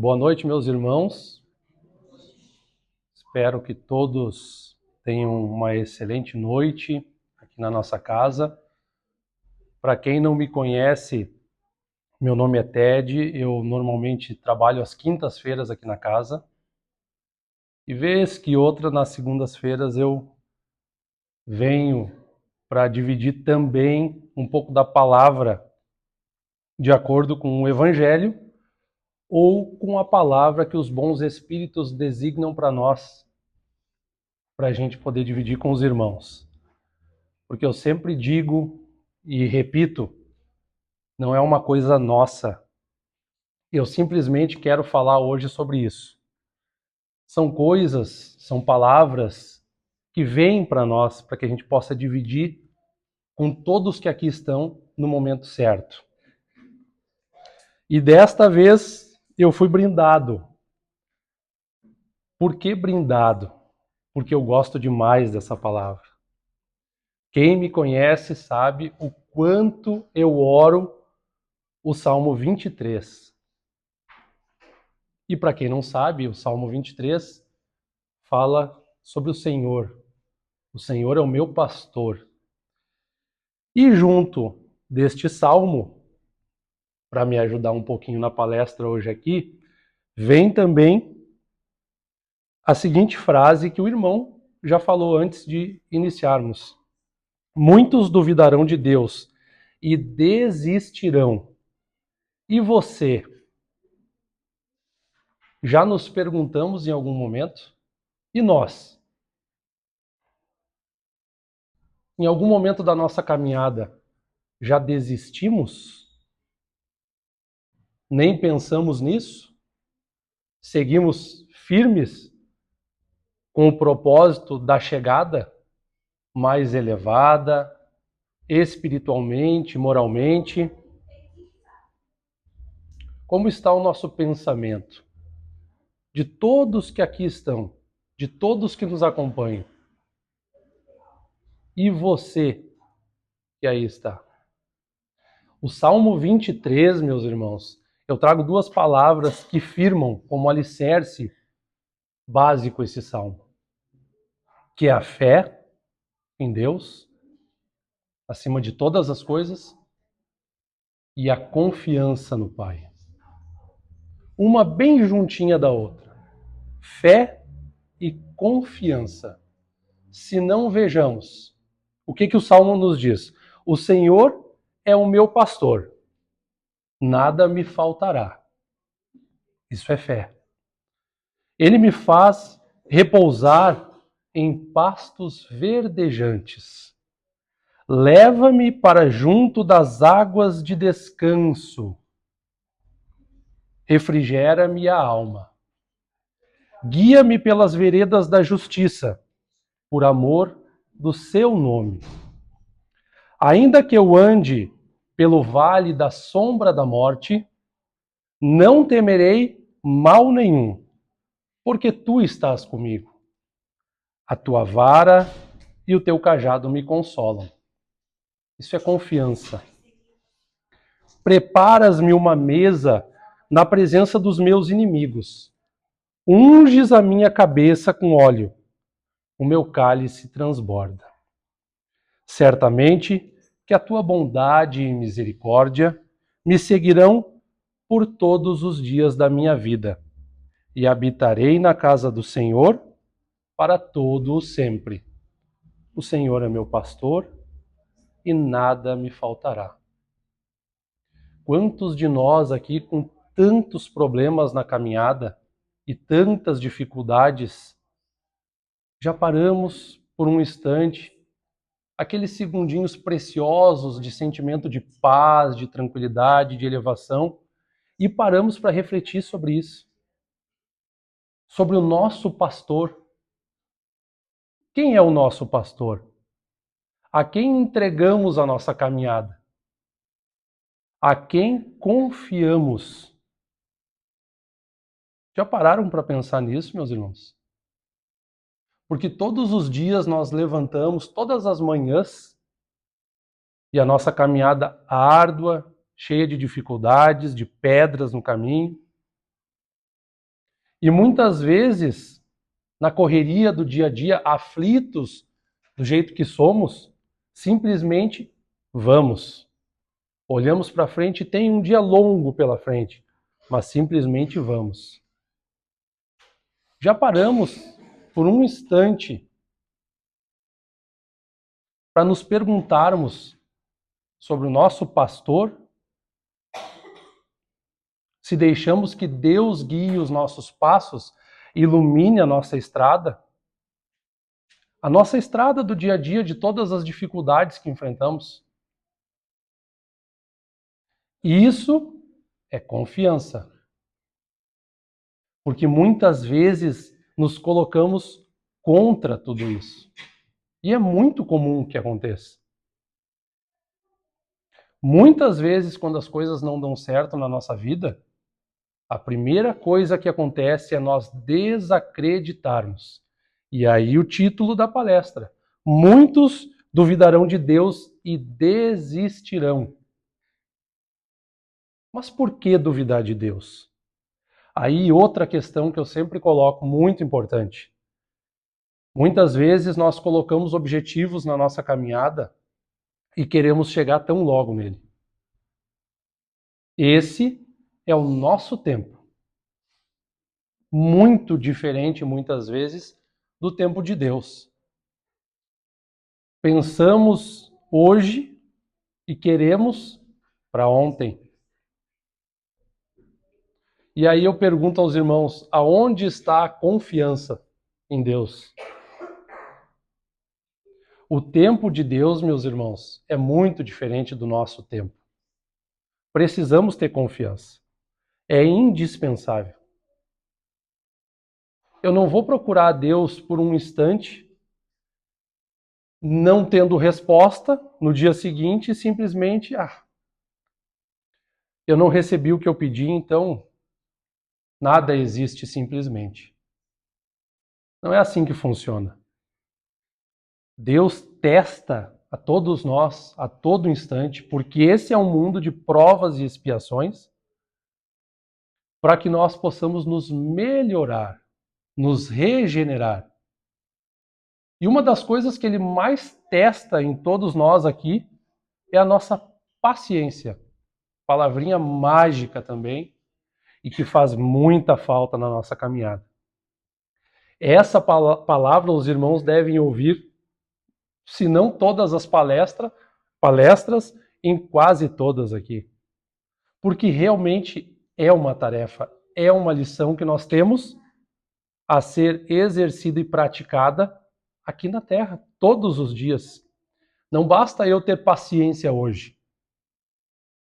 Boa noite, meus irmãos. Espero que todos tenham uma excelente noite aqui na nossa casa. Para quem não me conhece, meu nome é Ted. Eu normalmente trabalho às quintas-feiras aqui na casa. E vez que outra, nas segundas-feiras, eu venho para dividir também um pouco da palavra de acordo com o Evangelho ou com a palavra que os bons espíritos designam para nós, para a gente poder dividir com os irmãos. Porque eu sempre digo e repito, não é uma coisa nossa. Eu simplesmente quero falar hoje sobre isso. São coisas, são palavras que vêm para nós, para que a gente possa dividir com todos que aqui estão no momento certo. E desta vez eu fui brindado. Por que brindado? Porque eu gosto demais dessa palavra. Quem me conhece sabe o quanto eu oro o Salmo 23. E para quem não sabe, o Salmo 23 fala sobre o Senhor. O Senhor é o meu pastor. E junto deste salmo, para me ajudar um pouquinho na palestra hoje aqui, vem também a seguinte frase que o irmão já falou antes de iniciarmos. Muitos duvidarão de Deus e desistirão. E você? Já nos perguntamos em algum momento? E nós? Em algum momento da nossa caminhada, já desistimos? Nem pensamos nisso? Seguimos firmes com o propósito da chegada mais elevada, espiritualmente, moralmente? Como está o nosso pensamento? De todos que aqui estão, de todos que nos acompanham. E você que aí está? O Salmo 23, meus irmãos, eu trago duas palavras que firmam como alicerce básico esse salmo, que é a fé em Deus, acima de todas as coisas, e a confiança no Pai. Uma bem juntinha da outra. Fé e confiança. Se não, vejamos. O que o Salmo nos diz? O Senhor é o meu pastor. Nada me faltará. Isso é fé. Ele me faz repousar em pastos verdejantes. Leva-me para junto das águas de descanso. Refrigera-me a alma. Guia-me pelas veredas da justiça, por amor do seu nome. Ainda que eu ande pelo vale da sombra da morte, não temerei mal nenhum, porque tu estás comigo. A tua vara e o teu cajado me consolam. Isso é confiança. Preparas-me uma mesa na presença dos meus inimigos. Unges a minha cabeça com óleo. O meu cálice transborda. Certamente que a tua bondade e misericórdia me seguirão por todos os dias da minha vida, e habitarei na casa do Senhor para todo o sempre. O Senhor é meu pastor e nada me faltará. Quantos de nós aqui com tantos problemas na caminhada e tantas dificuldades, já paramos por um instante, aqueles segundinhos preciosos de sentimento de paz, de tranquilidade, de elevação, e paramos para refletir sobre isso, sobre o nosso pastor. Quem é o nosso pastor? A quem entregamos a nossa caminhada? A quem confiamos? Já pararam para pensar nisso, meus irmãos? Porque todos os dias nós levantamos, todas as manhãs, e a nossa caminhada árdua, cheia de dificuldades, de pedras no caminho, E muitas vezes, na correria do dia a dia, aflitos do jeito que somos, simplesmente vamos. Olhamos para frente e tem um dia longo pela frente, mas simplesmente vamos. Já paramos por um instante para nos perguntarmos sobre o nosso pastor? Se deixamos que Deus guie os nossos passos, ilumine a nossa estrada? A nossa estrada do dia a dia, de todas as dificuldades que enfrentamos. E isso é confiança. Porque muitas vezes nos colocamos contra tudo isso. E é muito comum que aconteça. Muitas vezes, quando as coisas não dão certo na nossa vida, a primeira coisa que acontece é nós desacreditarmos. E aí o título da palestra: muitos duvidarão de Deus e desistirão. Mas por que duvidar de Deus? Aí outra questão que eu sempre coloco, muito importante. Muitas vezes nós colocamos objetivos na nossa caminhada e queremos chegar tão logo nele. Esse é o nosso tempo. Muito diferente, muitas vezes, do tempo de Deus. Pensamos hoje e queremos para ontem. E aí eu pergunto aos irmãos, aonde está a confiança em Deus? O tempo de Deus, meus irmãos, é muito diferente do nosso tempo. Precisamos ter confiança. É indispensável. Eu não vou procurar a Deus por um instante, não tendo resposta no dia seguinte, simplesmente, eu não recebi o que eu pedi, então nada existe simplesmente. Não é assim que funciona. Deus testa a todos nós, a todo instante, porque esse é um mundo de provas e expiações, para que nós possamos nos melhorar, nos regenerar. E uma das coisas que ele mais testa em todos nós aqui é a nossa paciência. Palavrinha mágica também, e que faz muita falta na nossa caminhada. Essa palavra os irmãos devem ouvir, se não todas as palestras, em quase todas aqui. Porque realmente é uma tarefa, é uma lição que nós temos a ser exercida e praticada aqui na Terra, todos os dias. Não basta eu ter paciência hoje.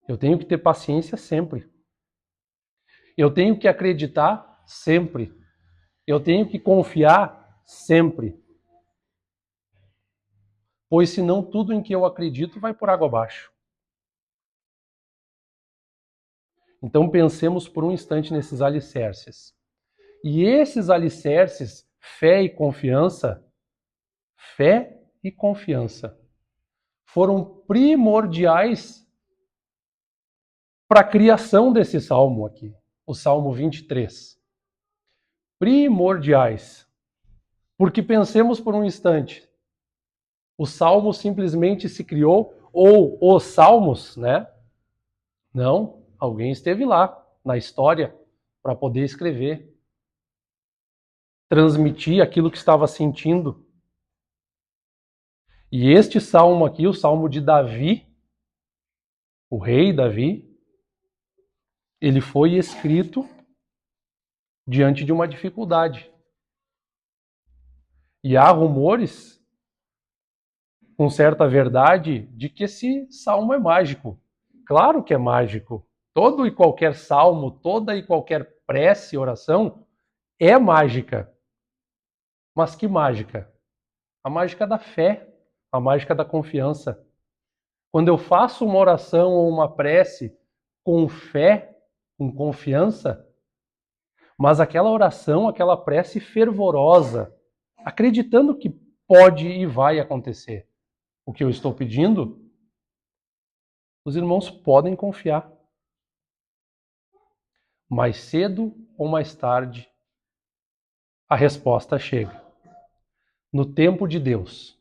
Eu tenho que ter paciência sempre. Eu tenho que acreditar sempre. Eu tenho que confiar sempre. Pois senão tudo em que eu acredito vai por água abaixo. Então pensemos por um instante nesses alicerces. E esses alicerces, fé e confiança, foram primordiais para a criação desse salmo aqui, o Salmo 23. Primordiais. Porque pensemos por um instante, o salmo simplesmente se criou, ou os salmos, né? Não, alguém esteve lá na história para poder escrever, transmitir aquilo que estava sentindo. E este salmo aqui, o salmo de Davi, o rei Davi, ele foi escrito diante de uma dificuldade. E há rumores, com certa verdade, de que esse salmo é mágico. Claro que é mágico. Todo e qualquer salmo, toda e qualquer prece, oração, é mágica. Mas que mágica? A mágica da fé, a mágica da confiança. Quando eu faço uma oração ou uma prece com fé, com confiança, mas aquela oração, aquela prece fervorosa, acreditando que pode e vai acontecer o que eu estou pedindo, os irmãos podem confiar. Mais cedo ou mais tarde, a resposta chega. No tempo de Deus.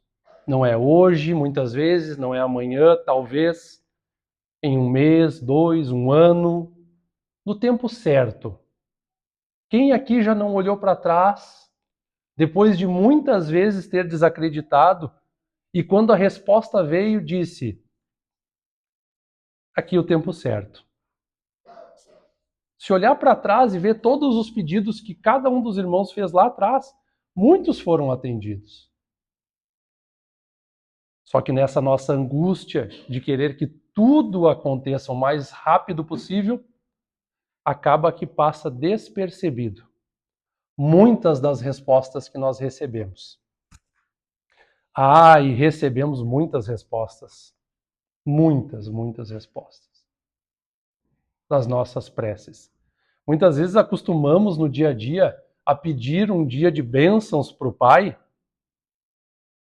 Não é hoje, muitas vezes, não é amanhã, talvez, em um mês, 2, um ano, no tempo certo. Quem aqui já não olhou para trás, depois de muitas vezes ter desacreditado, e quando a resposta veio, disse: aqui o tempo certo. Se olhar para trás e ver todos os pedidos que cada um dos irmãos fez lá atrás, muitos foram atendidos. Só que nessa nossa angústia de querer que tudo aconteça o mais rápido possível, acaba que passa despercebido muitas das respostas que nós recebemos. E recebemos muitas respostas. Muitas respostas das nossas preces. Muitas vezes acostumamos no dia a dia a pedir um dia de bênçãos para o Pai,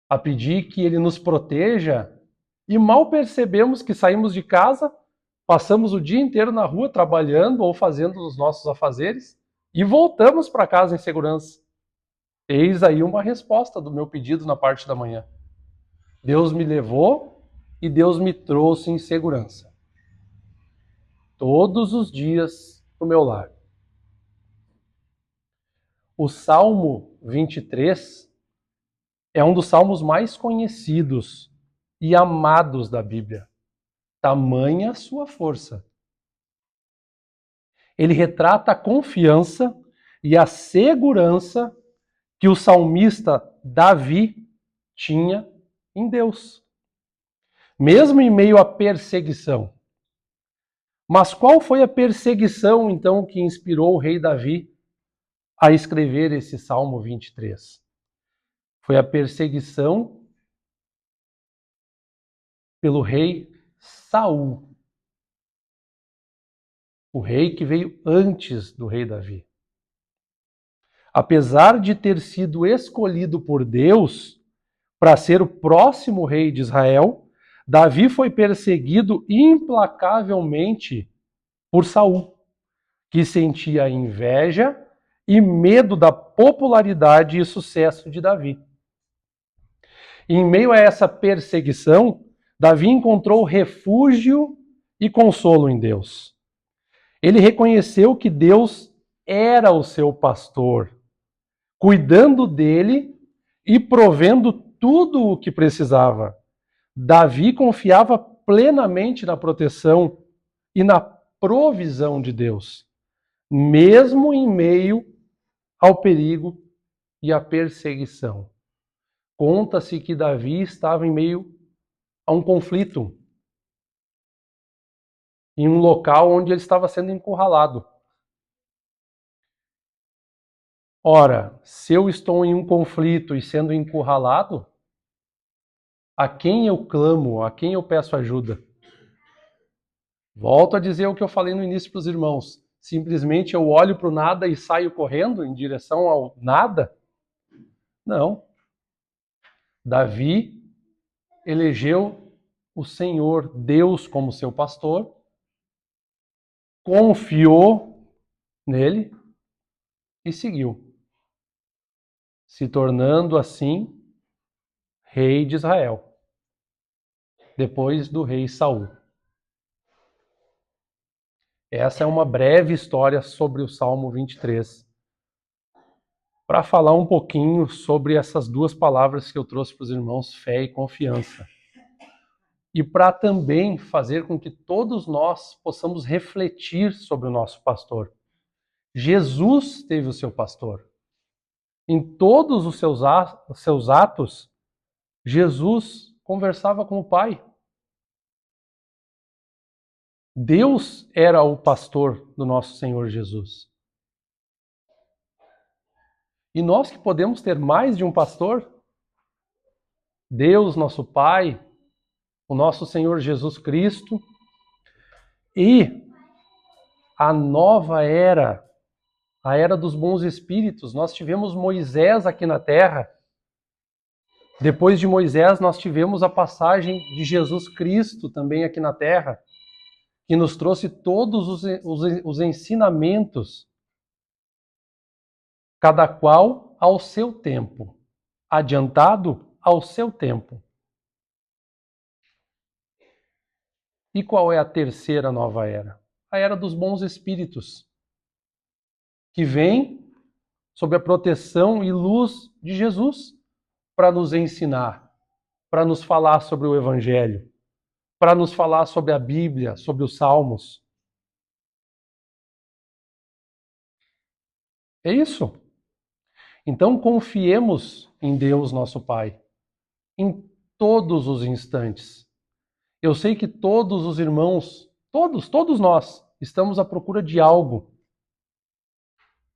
a pedir que Ele nos proteja, e mal percebemos que saímos de casa, passamos o dia inteiro na rua trabalhando ou fazendo os nossos afazeres e voltamos para casa em segurança. Eis aí uma resposta do meu pedido na parte da manhã. Deus me levou e Deus me trouxe em segurança. Todos os dias no meu lar. O Salmo 23 é um dos salmos mais conhecidos e amados da Bíblia. Tamanha sua força. Ele retrata a confiança e a segurança que o salmista Davi tinha em Deus, mesmo em meio à perseguição. Mas qual foi a perseguição, então, que inspirou o rei Davi a escrever esse Salmo 23? Foi a perseguição pelo rei Saul, o rei que veio antes do rei Davi. Apesar de ter sido escolhido por Deus para ser o próximo rei de Israel, Davi foi perseguido implacavelmente por Saul, que sentia inveja e medo da popularidade e sucesso de Davi. Em meio a essa perseguição, Davi encontrou refúgio e consolo em Deus. Ele reconheceu que Deus era o seu pastor, cuidando dele e provendo tudo o que precisava. Davi confiava plenamente na proteção e na provisão de Deus, mesmo em meio ao perigo e à perseguição. Conta-se que Davi estava em meio a um conflito, em um local onde ele estava sendo encurralado. Ora, se eu estou em um conflito e sendo encurralado, a quem eu clamo, a quem eu peço ajuda? Volto a dizer o que eu falei no início para os irmãos. Simplesmente eu olho para o nada e saio correndo em direção ao nada? Não. Davi elegeu o Senhor, Deus, como seu pastor, confiou nele e seguiu, se tornando assim rei de Israel, depois do rei Saul. Essa é uma breve história sobre o Salmo 23, para falar um pouquinho sobre essas duas palavras que eu trouxe para os irmãos, fé e confiança. E para também fazer com que todos nós possamos refletir sobre o nosso pastor. Jesus teve o seu pastor. Em todos os seus atos, Jesus conversava com o Pai. Deus era o pastor do nosso Senhor Jesus. E nós que podemos ter mais de um pastor, Deus, nosso Pai, o nosso Senhor Jesus Cristo, e a nova era, a era dos bons espíritos. Nós tivemos Moisés aqui na terra. Depois de Moisés, nós tivemos a passagem de Jesus Cristo também aqui na terra, que nos trouxe todos os ensinamentos, cada qual ao seu tempo, adiantado ao seu tempo. E qual é a terceira nova era? A era dos bons espíritos, que vem sob a proteção e luz de Jesus para nos ensinar, para nos falar sobre o Evangelho, para nos falar sobre a Bíblia, sobre os Salmos. É isso. Então confiemos em Deus, nosso Pai, em todos os instantes. Eu sei que todos os irmãos, todos nós, estamos à procura de algo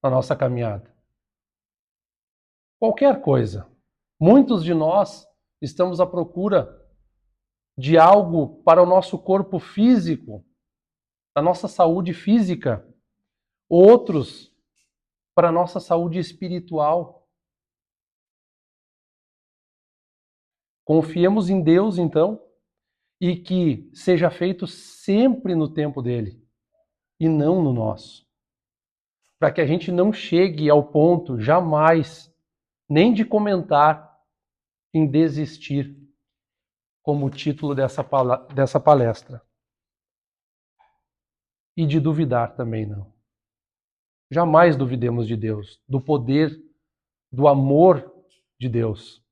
na nossa caminhada. Qualquer coisa. Muitos de nós estamos à procura de algo para o nosso corpo físico, da nossa saúde física. Outros para a nossa saúde espiritual. Confiemos em Deus, então, e que seja feito sempre no tempo dele e não no nosso. Para que a gente não chegue ao ponto, jamais, nem de comentar em desistir, como o título dessa palestra. E de duvidar também não. Jamais duvidemos de Deus, do poder, do amor de Deus.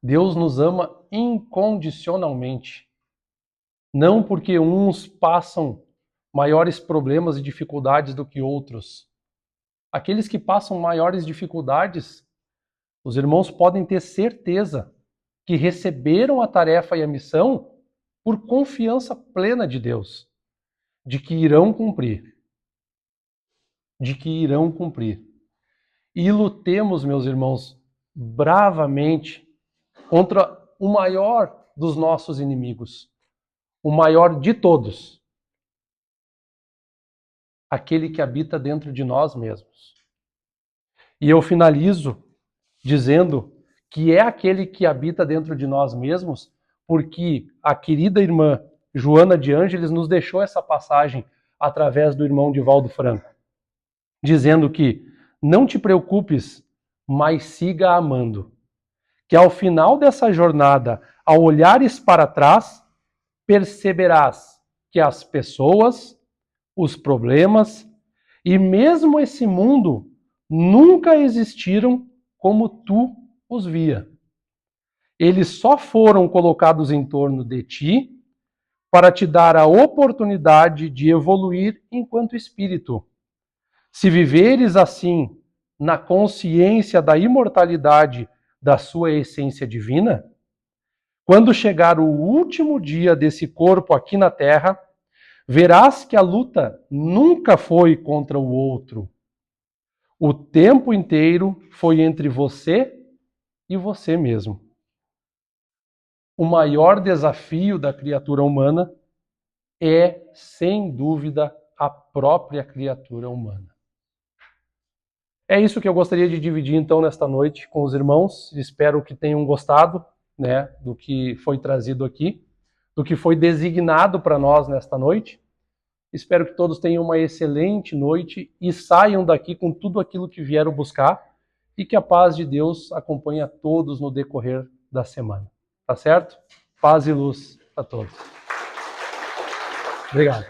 Deus nos ama incondicionalmente. Não porque uns passam maiores problemas e dificuldades do que outros. Aqueles que passam maiores dificuldades, os irmãos podem ter certeza que receberam a tarefa e a missão por confiança plena de Deus, de que irão cumprir. De que irão cumprir. E lutemos, meus irmãos, bravamente contra o maior dos nossos inimigos, o maior de todos, aquele que habita dentro de nós mesmos. E eu finalizo dizendo que é aquele que habita dentro de nós mesmos, porque a querida irmã Joana de Ângeles nos deixou essa passagem através do irmão Divaldo Franco, dizendo que não te preocupes, mas siga amando. Que ao final dessa jornada, ao olhares para trás, perceberás que as pessoas, os problemas e mesmo esse mundo nunca existiram como tu os via. Eles só foram colocados em torno de ti para te dar a oportunidade de evoluir enquanto espírito. Se viveres assim, na consciência da imortalidade da sua essência divina, quando chegar o último dia desse corpo aqui na Terra, verás que a luta nunca foi contra o outro. O tempo inteiro foi entre você e você mesmo. O maior desafio da criatura humana é, sem dúvida, a própria criatura humana. É isso que eu gostaria de dividir então nesta noite com os irmãos. Espero que tenham gostado, né, do que foi trazido aqui, do que foi designado para nós nesta noite. Espero que todos tenham uma excelente noite e saiam daqui com tudo aquilo que vieram buscar e que a paz de Deus acompanhe a todos no decorrer da semana. Tá certo? Paz e luz a todos. Obrigado.